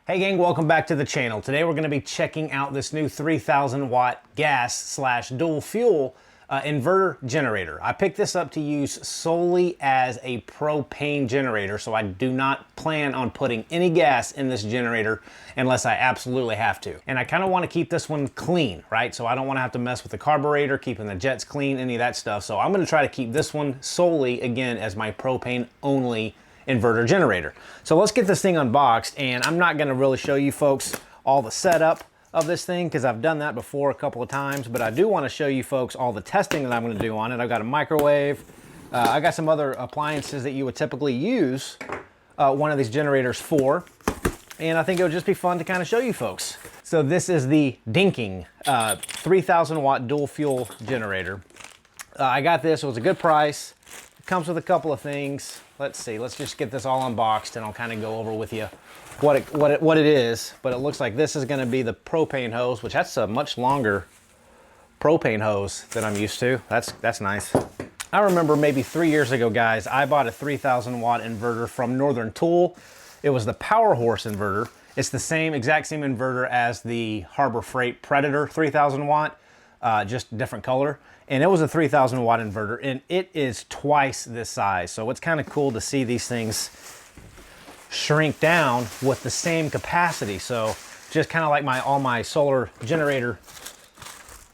Hey gang, welcome back to the channel. Today we're going to be checking out this new 3,000 watt gas slash dual fuel inverter generator. I picked this up to use solely as a propane generator, so I do not plan on putting any gas in this generator unless I absolutely have to. And I kind of want to keep this one clean, right? So I don't want to have to mess with the carburetor, keeping the jets clean, any of that stuff. So I'm going to try to keep this one solely, again, as my propane only inverter generator. So let's get this thing unboxed, and I'm not going to really show you folks all the setup of this thing because I've done that before a couple of times, but I do want to show you folks all the testing that I'm going to do on it. I've got a microwave. I got some other appliances that you would typically use one of these generators for, and I think it would just be fun to kind of show you folks. So this is the Dinking 3,000 watt dual fuel generator. I got this. It was a good price. It comes with a couple of things. Let's see, let's just get this all unboxed and I'll kind of go over with you what it is. But it looks like this is going to be the propane hose, which that's a much longer propane hose than I'm used to. That's nice. I remember maybe 3 years ago, guys, I bought a 3,000 watt inverter from Northern Tool. It was the Power Horse inverter. It's the exact same inverter as the Harbor Freight Predator 3,000 watt, just different color. And it was a 3,000 watt inverter, and it is twice this size. So it's kind of cool to see these things shrink down with the same capacity. So just kind of like all my solar generator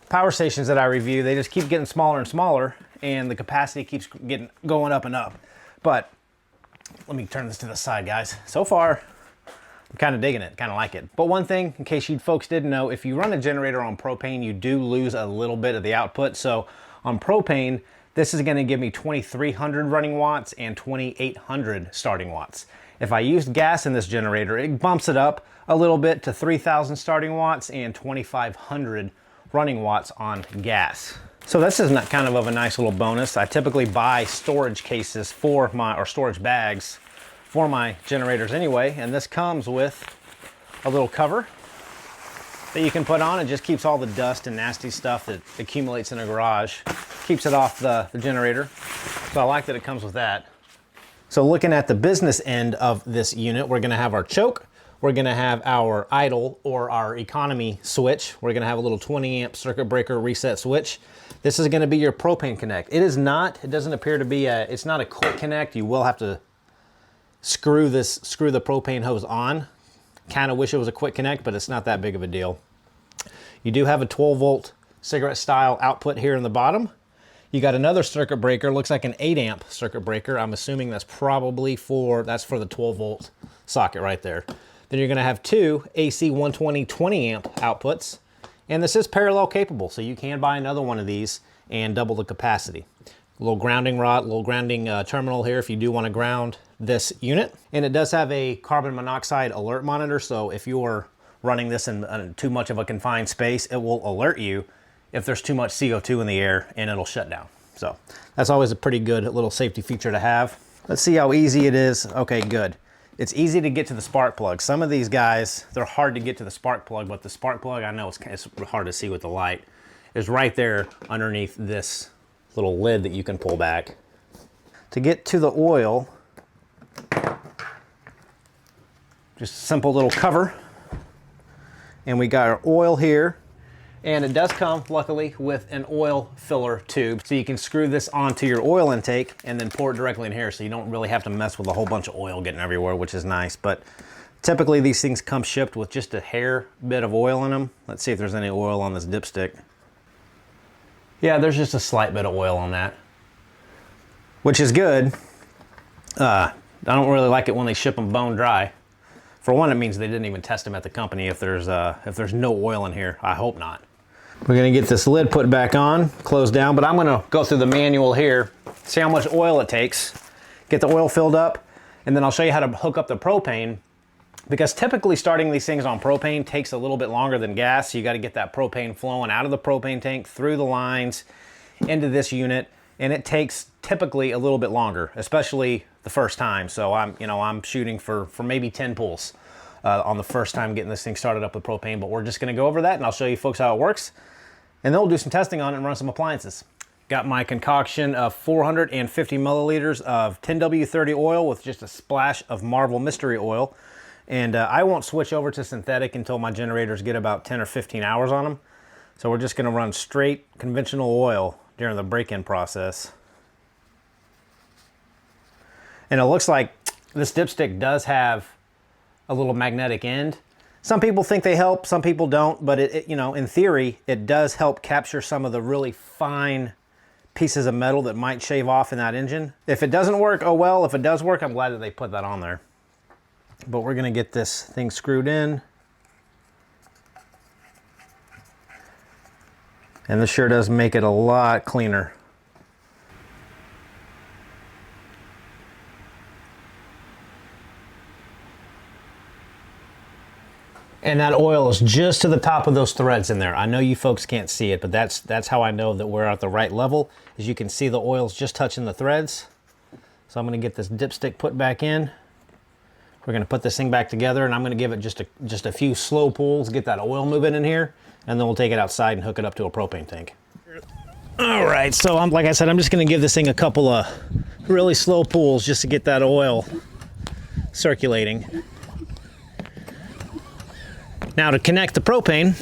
power stations that I review, they just keep getting smaller and smaller, and the capacity keeps going up and up. But let me turn this to the side, guys. So far, I'm kind of digging it, kind of like it. But one thing, in case you folks didn't know, if you run a generator on propane, you do lose a little bit of the output. So on propane, this is going to give me 2,300 running watts and 2,800 starting watts. If I used gas in this generator, it bumps it up a little bit to 3,000 starting watts and 2,500 running watts on gas. So this is kind of a nice little bonus. I typically buy storage cases or storage bags for my generators anyway, and this comes with a little cover that you can put on. It just keeps all the dust and nasty stuff that accumulates in a garage, keeps it off the generator. So I like that it comes with that. So looking at the business end of this unit, we're gonna have our choke, we're gonna have our idle or our economy switch, we're gonna have a little 20 amp circuit breaker reset switch. This is gonna be your propane connect. It doesn't appear to be it's not a quick connect. You will have to screw the propane hose on. Kind of wish it was a quick connect, but it's not that big of a deal. You do have a 12 volt cigarette style output here in the bottom. You got another circuit breaker, looks like an 8 amp circuit breaker. I'm assuming that's probably for the 12 volt socket right there. Then you're gonna have two AC 120 20 amp outputs. And this is parallel capable, so you can buy another one of these and double the capacity. A little grounding rod, little grounding terminal here if you do want to ground this unit. And it does have a carbon monoxide alert monitor, so if you're running this in too much of a confined space, it will alert you if there's too much CO2 in the air, and it'll shut down. So that's always a pretty good little safety feature to have. Let's see how easy it is. Okay, good. It's easy to get to the spark plug. Some of these guys, they're hard to get to the spark plug, but the spark plug, I know it's hard to see with the light, is right there underneath this little lid that you can pull back. To get to the oil, just a simple little cover, and we got our oil here, and it does come luckily with an oil filler tube, so you can screw this onto your oil intake and then pour it directly in here, so you don't really have to mess with a whole bunch of oil getting everywhere, which is nice. But typically these things come shipped with just a hair bit of oil in them. Let's see if there's any oil on this dipstick. Yeah, there's just a slight bit of oil on that, which is good. I don't really like it when they ship them bone dry. For one, it means they didn't even test them at the company if there's no oil in here. I hope not. We're gonna get this lid put back on, closed down, but I'm gonna go through the manual here, see how much oil it takes, get the oil filled up, and then I'll show you how to hook up the propane, because typically starting these things on propane takes a little bit longer than gas. So you got to get that propane flowing out of the propane tank, through the lines, into this unit, and it takes typically a little bit longer, especially the first time. So I'm shooting for maybe 10 pulls on the first time getting this thing started up with propane, but we're just going to go over that and I'll show you folks how it works, and then we'll do some testing on it and run some appliances. Got my concoction of 450 milliliters of 10W30 oil with just a splash of Marvel Mystery Oil. And I won't switch over to synthetic until my generators get about 10 or 15 hours on them. So we're just gonna run straight conventional oil during the break-in process. And it looks like this dipstick does have a little magnetic end. Some people think they help, some people don't, but it, you know, in theory, it does help capture some of the really fine pieces of metal that might shave off in that engine. If it doesn't work, oh well. If it does work, I'm glad that they put that on there. But we're gonna get this thing screwed in. And this sure does make it a lot cleaner. And that oil is just to the top of those threads in there. I know you folks can't see it, but that's how I know that we're at the right level. As you can see, the oil's just touching the threads. So I'm gonna get this dipstick put back in. We're gonna put this thing back together, and I'm gonna give it just a few slow pulls, get that oil moving in here, and then we'll take it outside and hook it up to a propane tank. All right, so like I said, I'm just gonna give this thing a couple of really slow pulls just to get that oil circulating. Now to connect the propane,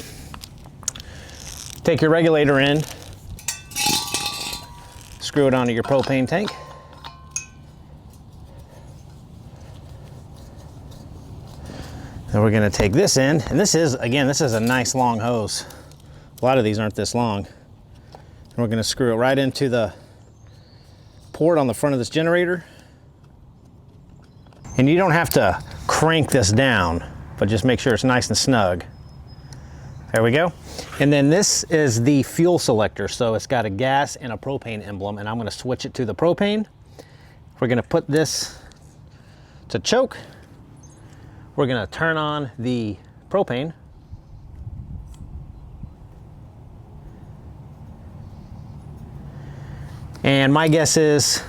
take your regulator in, screw it onto your propane tank. Then we're gonna take this in, and this is a nice long hose. A lot of these aren't this long. And we're gonna screw it right into the port on the front of this generator. And you don't have to crank this down, but just make sure it's nice and snug. There we go. And then this is the fuel selector. So it's got a gas and a propane emblem, and I'm gonna switch it to the propane. We're gonna put this to choke. We're gonna turn on the propane. And my guess is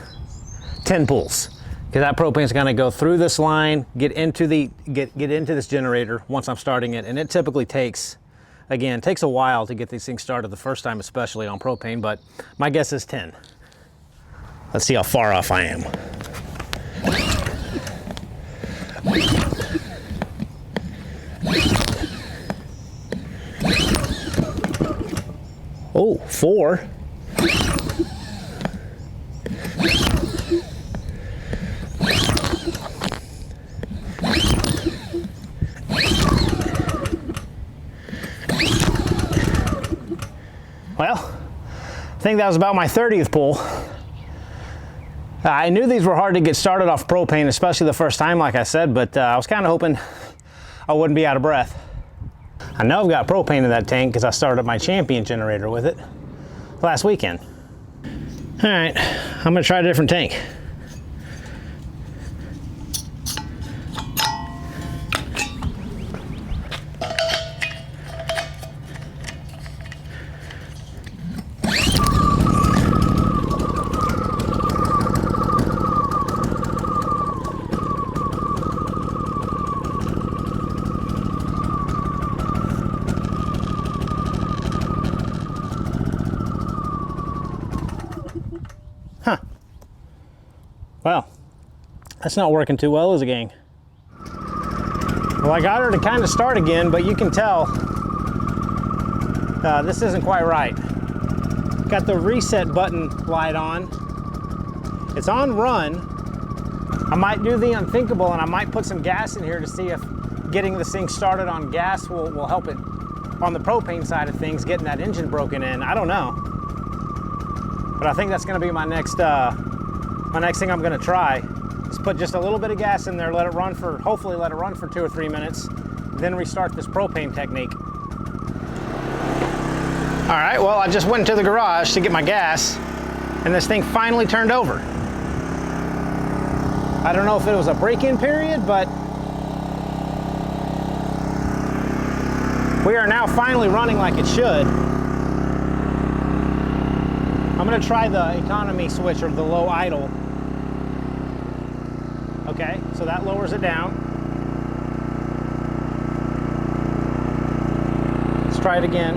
10 pulls. Because that propane is going to go through this line, get into this generator once I'm starting it, and it typically takes a while to get these things started the first time, especially on propane. But my guess is 10. Let's see how far off I am. Oh, 4. Well, I think that was about my 30th pull. I knew these were hard to get started off propane, especially the first time, like I said, but I was kind of hoping I wouldn't be out of breath. I know I've got propane in that tank because I started my Champion generator with it last weekend. All right, I'm gonna try a different tank. Huh. Well, that's not working too well, is it, gang? Well, I got her to kind of start again, but you can tell this isn't quite right. Got the reset button light on. It's on run. I might do the unthinkable, and I might put some gas in here to see if getting this thing started on gas will help it on the propane side of things, getting that engine broken in. I don't know. But I think that's gonna be my next thing I'm gonna try. Is put just a little bit of gas in there, hopefully let it run for 2 or 3 minutes, then restart this propane technique. All right, well, I just went into the garage to get my gas, and this thing finally turned over. I don't know if it was a break-in period, but we are now finally running like it should. I'm gonna try the economy switch, or the low idle. Okay, so that lowers it down. Let's try it again.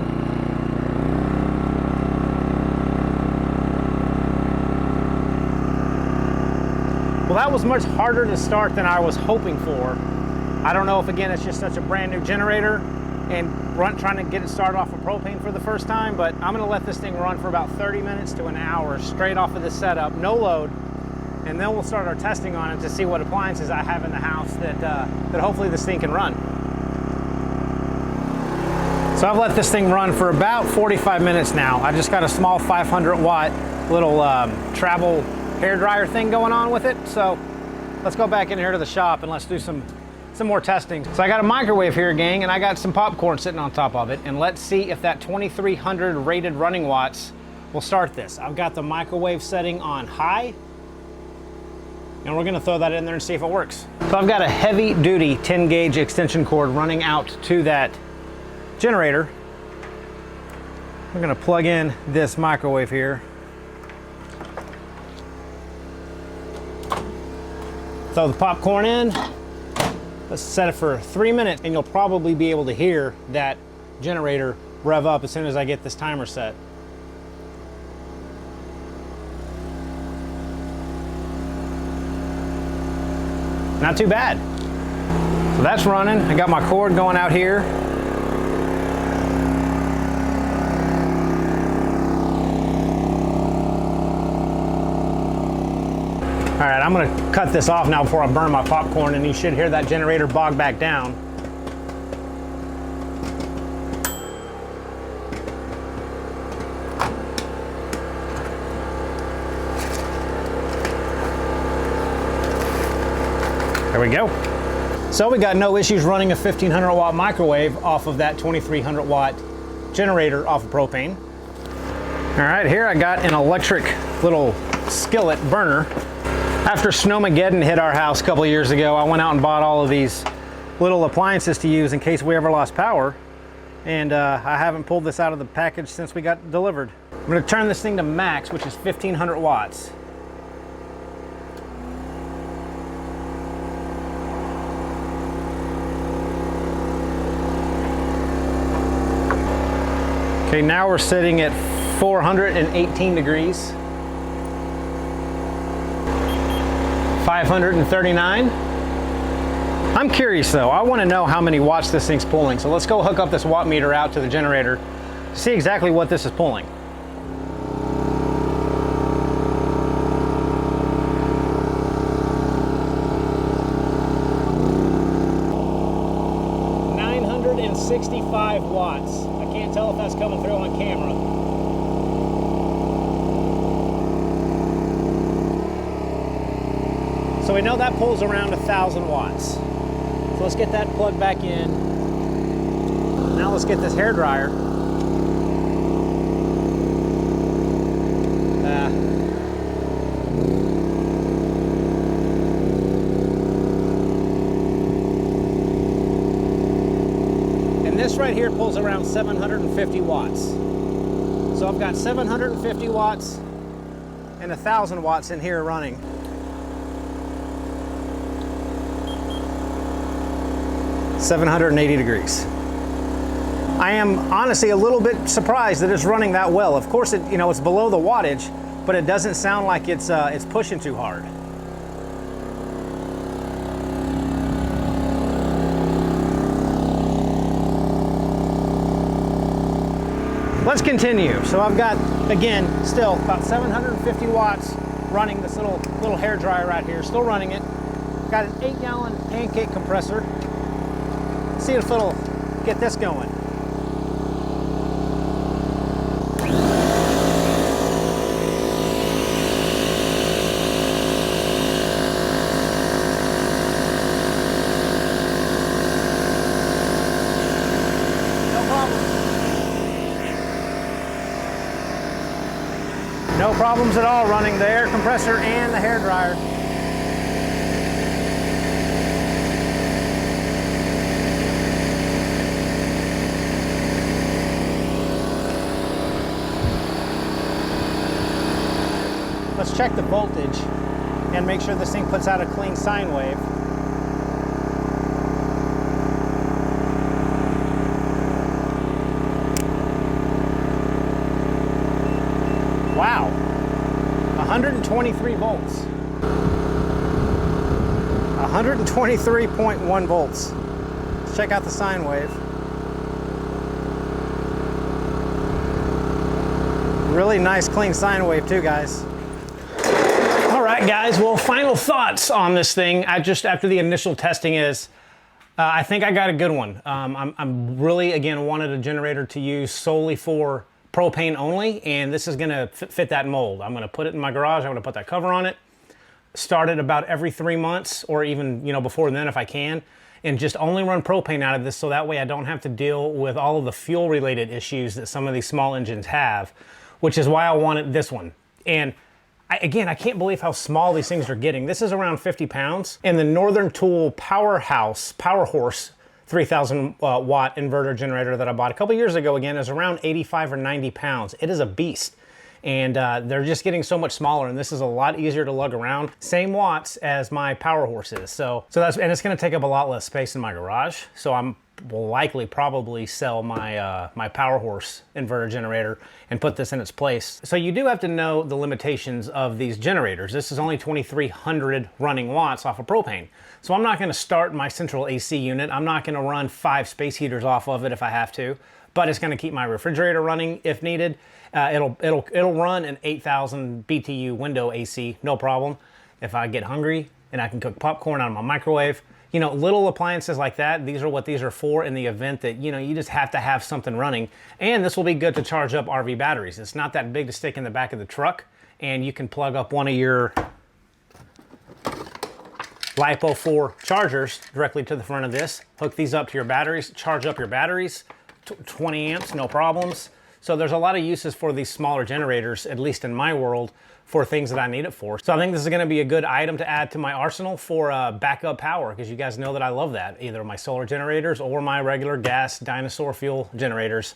Well, that was much harder to start than I was hoping for. I don't know if, again, it's just such a brand new generator and trying to get it started off of propane for the first time, but I'm gonna let this thing run for about 30 minutes to an hour straight off of this setup, no load, and then we'll start our testing on it to see what appliances I have in the house that hopefully this thing can run. So I've let this thing run for about 45 minutes now. I've just got a small 500 watt little travel hair dryer thing going on with it. So let's go back in here to the shop and let's do some more testing. So I got a microwave here, gang, and I got some popcorn sitting on top of it. And let's see if that 2300 rated running watts will start this. I've got the microwave setting on high, and we're gonna throw that in there and see if it works. So I've got a heavy duty 10 gauge extension cord running out to that generator. We're gonna plug in this microwave here. Throw the popcorn in. Let's set it for 3 minutes, and you'll probably be able to hear that generator rev up as soon as I get this timer set. Not too bad. So that's running. I got my cord going out here. All right, I'm gonna cut this off now before I burn my popcorn, and you should hear that generator bog back down. There we go. So we got no issues running a 1500 watt microwave off of that 2300 watt generator off of propane. All right, here I got an electric little skillet burner. After Snowmageddon hit our house a couple of years ago, I went out and bought all of these little appliances to use in case we ever lost power. And I haven't pulled this out of the package since we got delivered. I'm gonna turn this thing to max, which is 1500 watts. Okay, now we're sitting at 418 degrees. 539. I'm curious though, I want to know how many watts this thing's pulling. So let's go hook up this watt meter out to the generator to see exactly what this is pulling. $965 watts. I can't tell if that's coming through on camera. So we know that pulls around 1,000 watts. So let's get that plugged back in. Now let's get this hair dryer. And this right here pulls around 750 watts. So I've got 750 watts and 1,000 watts in here running. $780 degrees. I am honestly a little bit surprised that it's running that well. Of course, it's below the wattage, but it doesn't sound like it's pushing too hard. Let's continue. So I've got, again, still about 750 watts running this little hair dryer right here. Still running it. Got an 8-gallon pancake compressor. See if it'll get this going. No problem. No problems at all running the air compressor and the hair dryer. Let's check the voltage and make sure this thing puts out a clean sine wave. Wow, 123 volts. 123 23.1 volts. Let's check out the sine wave. Really nice clean sine wave too, guys. All right, guys, well, final thoughts on this thing. After the initial testing is, I think I got a good one. I'm really, again, wanted a generator to use solely for propane only, and this is gonna fit that mold. I'm gonna put it in my garage, I'm gonna put that cover on it, start it about every 3 months, or even, before then if I can, and just only run propane out of this so that way I don't have to deal with all of the fuel related issues that some of these small engines have, which is why I wanted this one. And I can't believe how small these things are getting. This is around 50 pounds, and the Northern Tool Power Horse 3,000 watt inverter generator that I bought a couple years ago, again, is around 85 or 90 pounds. It is a beast. And they're just getting so much smaller, and this is a lot easier to lug around. Same watts as my Power Horse is. So that's, and it's gonna take up a lot less space in my garage. So I'm will likely probably sell my my Power Horse inverter generator and put this in its place. So you do have to know the limitations of these generators. This is only 2,300 running watts off of propane. So I'm not gonna start my central AC unit. I'm not gonna run 5 space heaters off of it if I have to, but it's gonna keep my refrigerator running if needed. It'll run an 8,000 BTU window AC, no problem. If I get hungry and I can cook popcorn out of my microwave, little appliances like that, these are what these are for in the event that, you just have to have something running. And this will be good to charge up RV batteries. It's not that big to stick in the back of the truck, and you can plug up one of your LiPo 4 chargers directly to the front of this, hook these up to your batteries, charge up your batteries, 20 amps, no problems. So there's a lot of uses for these smaller generators, at least in my world, for things that I need it for. So I think this is gonna be a good item to add to my arsenal for backup power, because you guys know that I love that, either my solar generators or my regular gas dinosaur fuel generators.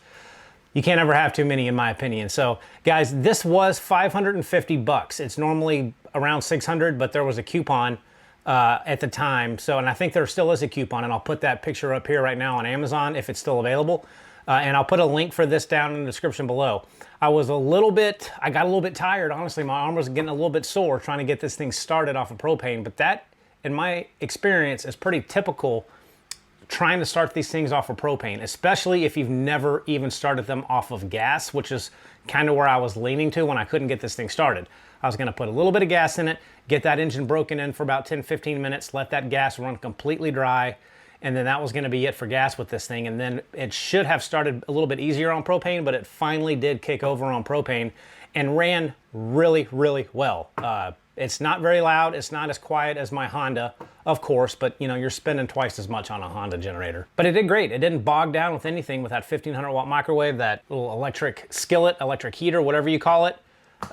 You can't ever have too many, in my opinion. So guys, this was 550 bucks. It's normally around 600, but there was a coupon at the time. So, and I think there still is a coupon, and I'll put that picture up here right now on Amazon if it's still available. And I'll put a link for this down in the description below. I got a little bit tired, honestly. My arm was getting a little bit sore trying to get this thing started off of propane, but that, in my experience, is pretty typical trying to start these things off of propane, especially if you've never even started them off of gas, which is kind of where I was leaning to when I couldn't get this thing started. I was gonna put a little bit of gas in it, get that engine broken in for about 10-15 minutes, let that gas run completely dry, and then that was gonna be it for gas with this thing. And then it should have started a little bit easier on propane, but it finally did kick over on propane and ran really, really well. It's not very loud. It's not as quiet as my Honda, of course, but you're spending twice as much on a Honda generator. But it did great. It didn't bog down with anything with that 1,500 watt microwave, that little electric skillet, electric heater, whatever you call it.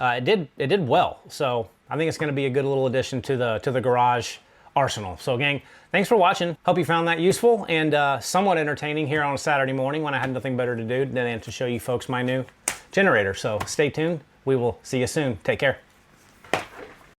It did well. So I think it's gonna be a good little addition to the garage arsenal. So gang, thanks for watching. Hope you found that useful and somewhat entertaining here on a Saturday morning when I had nothing better to do than to show you folks my new generator. So stay tuned. We will see you soon. Take care.